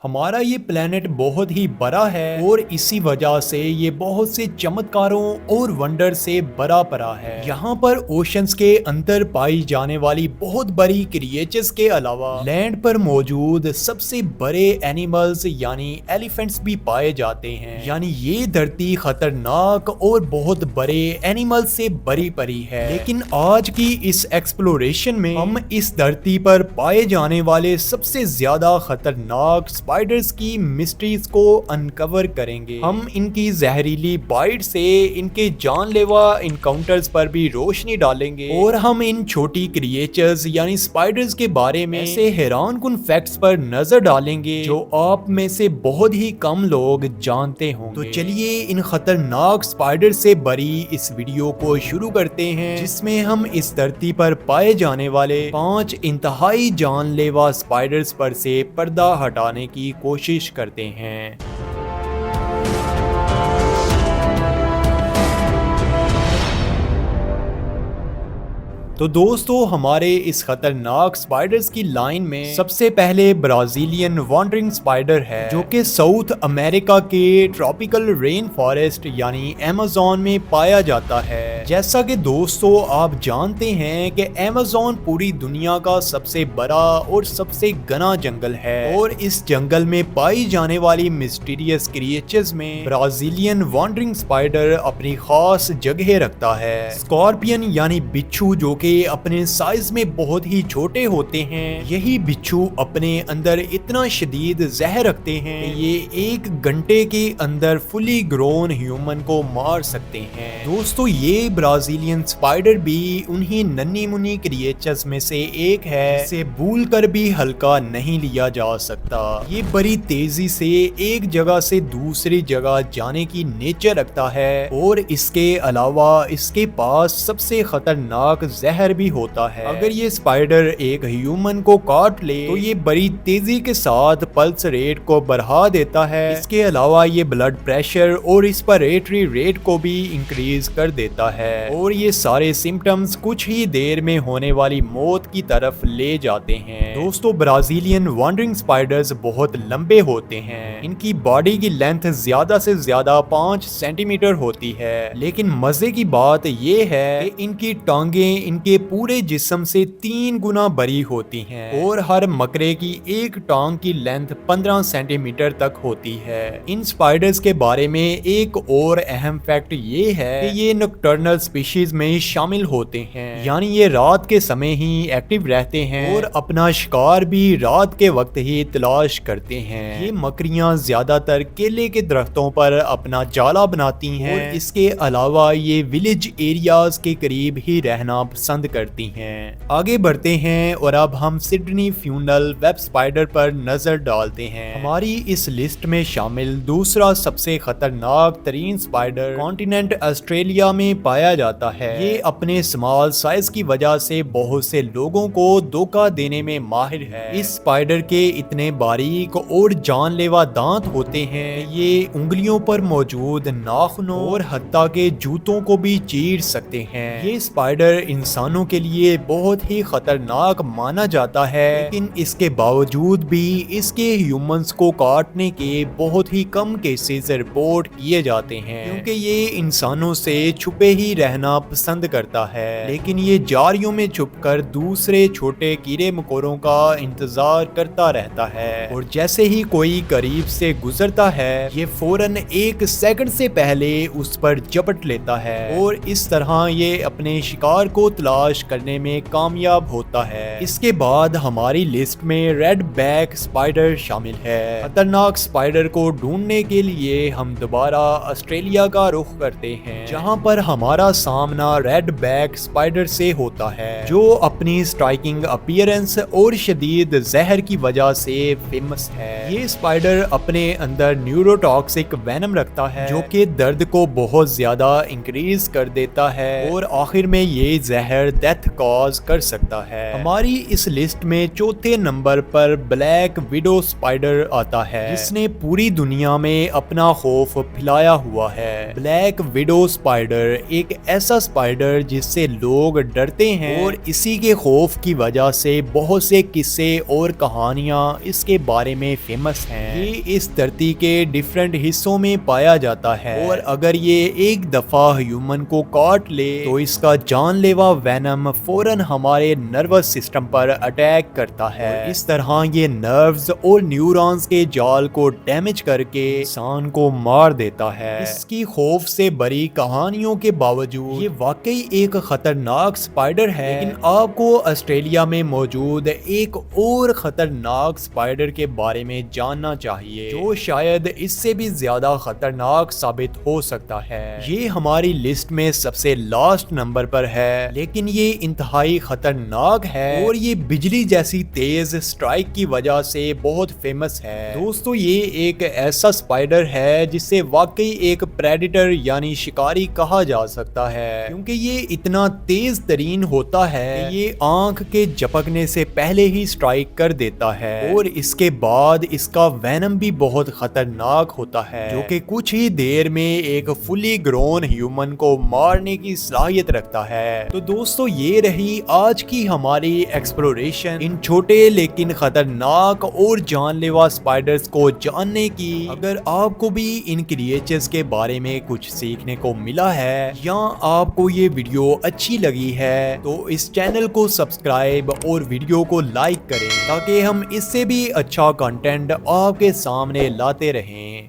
हमारा ये प्लेनेट बहुत ही बड़ा है और इसी वजह से ये बहुत से चमत्कारों और वंडर से भरा पड़ा है। यहाँ पर ओशंस के अंदर पाई जाने वाली बहुत बड़ी क्रिएचर्स के अलावा लैंड पर मौजूद सबसे बड़े एनिमल्स यानी एलिफेंट्स भी पाए जाते हैं। यानी ये धरती खतरनाक और बहुत बड़े एनिमल्स से भरी पड़ी है। लेकिन आज की इस एक्सप्लोरेशन में हम इस धरती पर पाए जाने वाले सबसे ज्यादा खतरनाक स्पाइडर्स की मिस्ट्रीज को अनकवर करेंगे। हम इनकी जहरीली बाइट से इनके जानलेवा इनकाउंटर्स पर भी रोशनी डालेंगे और हम इन छोटी क्रिएचर्स यानी स्पाइडर्स के बारे में ऐसे हैरानकुन फैक्ट्स पर नजर डालेंगे जो आप में से बहुत ही कम लोग जानते होंगे। तो चलिए इन खतरनाक स्पाइडर से भरी इस वीडियो को शुरू करते हैं, जिसमें हम इस धरती पर पाए जाने वाले 5 इंतहाई जानलेवा स्पाइडर्स पर से पर्दा हटाने की कोशिश करते हैं। तो दोस्तों, हमारे इस खतरनाक स्पाइडर्स की लाइन में सबसे पहले ब्राजीलियन वॉन्डरिंग स्पाइडर है, जो कि साउथ अमेरिका के ट्रॉपिकल रेन फॉरेस्ट यानी अमेज़न में पाया जाता है। जैसा कि दोस्तों आप जानते हैं कि अमेज़न पूरी दुनिया का सबसे बड़ा और सबसे घना जंगल है और इस जंगल में पाई जाने वाली मिस्टीरियस क्रिएचर्स में ब्राजीलियन वॉन्डरिंग स्पाइडर अपनी खास जगह रखता है। स्कॉर्पियन यानी बिच्छू, जो कि अपने साइज में बहुत ही छोटे होते हैं, यही बिच्छू अपने अंदर इतना शदीद जहर रखते हैं कि ये 1 घंटे के अंदर फुली ग्रोन ह्यूमन को मार सकते हैं। दोस्तों, ये ब्राजीलियन स्पाइडर भी उन्हीं नन्ही मुन्नी क्रिएचर्स में से एक है जिसे भूल कर भी हल्का नहीं लिया जा सकता। ये बड़ी तेजी से एक जगह से दूसरी जगह जाने की नेचर रखता है और इसके अलावा इसके पास सबसे खतरनाक जहर भी होता है। अगर ये स्पाइडर एक ह्यूमन को काट ले तो ये बड़ी तेजी के साथ पल्स रेट को बढ़ा देता है। इसके अलावा ये ब्लड प्रेशर और रेस्पिरेटरी रेट को भी इंक्रीज कर देता है और ये सारे सिम्टम्स कुछ ही देर में होने वाली मौत की तरफ ले जाते हैं। दोस्तों, ब्राजीलियन वॉन्डरिंग स्पाइडर्स बहुत लंबे होते हैं। इनकी बॉडी की लेंथ ज्यादा से ज्यादा 5 सेंटीमीटर होती है। लेकिन मजे की बात ये है कि इनकी टांगे इनके पूरे जिस्म से 3 गुना बड़ी होती हैं और हर मकरे की एक टांग की लेंथ 15 सेंटीमीटर तक होती है। इन स्पाइडर्स के बारे में एक और अहम फैक्ट ये है कि ये नॉकटर्नल स्पीशीज में शामिल होते हैं, यानी ये रात के समय ही एक्टिव रहते हैं और अपना शिकार भी रात के वक्त ही तलाश करते हैं। ये मकड़ियां ज्यादातर केले के दरख्तों पर अपना जाला बनाती हैं और इसके अलावा ये विलेज एरियाज के करीब ही रहना पसंद करती हैं। आगे बढ़ते हैं और अब हम सिडनी फ्यूनल वेब स्पाइडर पर नजर डालते हैं। हमारी इस लिस्ट में शामिल दूसरा सबसे खतरनाक तरीन स्पाइडर कॉन्टिनेंट ऑस्ट्रेलिया में पाया जाता है। ये अपने स्मॉल साइज की वजह से बहुत से लोगों को धोखा देने में माहिर है। इस स्पाइडर के इतने बारीक और जानलेवा दांत होते हैं, ये उंगलियों पर मौजूद नाखूनों और हत्ता के जूतों को भी चीर सकते हैं। ये स्पाइडर इंसानों के लिए बहुत ही खतरनाक माना जाता है, लेकिन इसके बावजूद भी इसके ह्यूमंस को काटने के बहुत ही कम केसेस रिपोर्ट किए जाते हैं, क्योंकि ये इंसानों से छुपे ही रहना पसंद करता है। लेकिन ये जारियों में छुपकर दूसरे छोटे कीड़े मकोड़ों का इंतजार करता रहता है और जैसे ही कोई करीब से गुजरता है ये फौरन 1 सेकंड से पहले उस पर झपट लेता है और इस तरह ये अपने शिकार को तलाश करने में कामयाब होता है। इसके बाद हमारी लिस्ट में रेड बैक स्पाइडर शामिल है। खतरनाक स्पाइडर को ढूंढने के लिए हम दोबारा ऑस्ट्रेलिया का रुख करते हैं, जहां पर हमारा सामना रेड बैक स्पाइडर से होता है, जो अपनी स्ट्राइकिंग अपीयरेंस और शदीद जहर की वजह से फेमस है। ये स्पाइडर अपने अंदर न्यूरोटॉक्सिक वेनम रखता है, जो कि दर्द को बहुत ज्यादा इंक्रीज कर देता है और आखिर में ये जहर ظاہر ڈیتھ کاز کر سکتا ہے۔ ہماری اس لسٹ میں چوتھے نمبر پر بلیک ویڈو اسپائڈر آتا ہے، جس نے پوری دنیا میں اپنا خوف پھیلایا ہوا ہے۔ بلیک ویڈو اسپائڈر ایک ایسا اسپائڈر جس سے لوگ ڈرتے ہیں اور اسی کے خوف کی وجہ سے بہت سے قصے اور کہانیاں اس کے بارے میں فیمس ہیں۔ یہ اس دھرتی کے ڈیفرنٹ حصوں میں پایا جاتا ہے اور اگر یہ ایک دفعہ ہیومن کو کاٹ لے تو اس کا جان لیوا وینم فوراً ہمارے نروس سسٹم پر اٹیک کرتا ہے۔ اس طرح یہ نروز اور نیورونز کے جال کو ڈیمیج کر کے انسان کو مار دیتا ہے۔ اس کی خوف سے بری کہانیوں کے باوجود یہ واقعی ایک خطرناک اسپائڈر ہے، لیکن آپ کو آسٹریلیا میں موجود ایک اور خطرناک اسپائڈر کے بارے میں جاننا چاہیے جو شاید اس سے بھی زیادہ خطرناک ثابت ہو سکتا ہے۔ یہ ہماری لسٹ میں سب سے لاسٹ نمبر پر ہے، لیکن یہ انتہائی خطرناک ہے اور یہ بجلی جیسی تیز سٹرائک کی وجہ سے بہت فیمس ہے۔ دوستو یہ ایک ایسا اسپائڈر ہے جسے واقعی ایک پریڈیٹر یعنی شکاری کہا جا سکتا ہے، کیونکہ یہ اتنا تیز ترین ہوتا ہے کہ یہ آنکھ کے جھپکنے سے پہلے ہی سٹرائک کر دیتا ہے اور اس کے بعد اس کا وینم بھی بہت خطرناک ہوتا ہے، جو کہ کچھ ہی دیر میں ایک فلی گرون ہیومن کو مارنے کی صلاحیت رکھتا ہے۔ تو دوستو یہ رہی آج کی ہماری ایکسپلوریشن ان چھوٹے لیکن خطرناک اور جان لیوا اسپائڈرز کو جاننے کی۔ اگر آپ کو بھی ان کریچرز کے بارے میں کچھ سیکھنے کو ملا ہے یا آپ کو یہ ویڈیو اچھی لگی ہے تو اس چینل کو سبسکرائب اور ویڈیو کو لائک کریں تاکہ ہم اس سے بھی اچھا کنٹینٹ آپ کے سامنے لاتے رہیں۔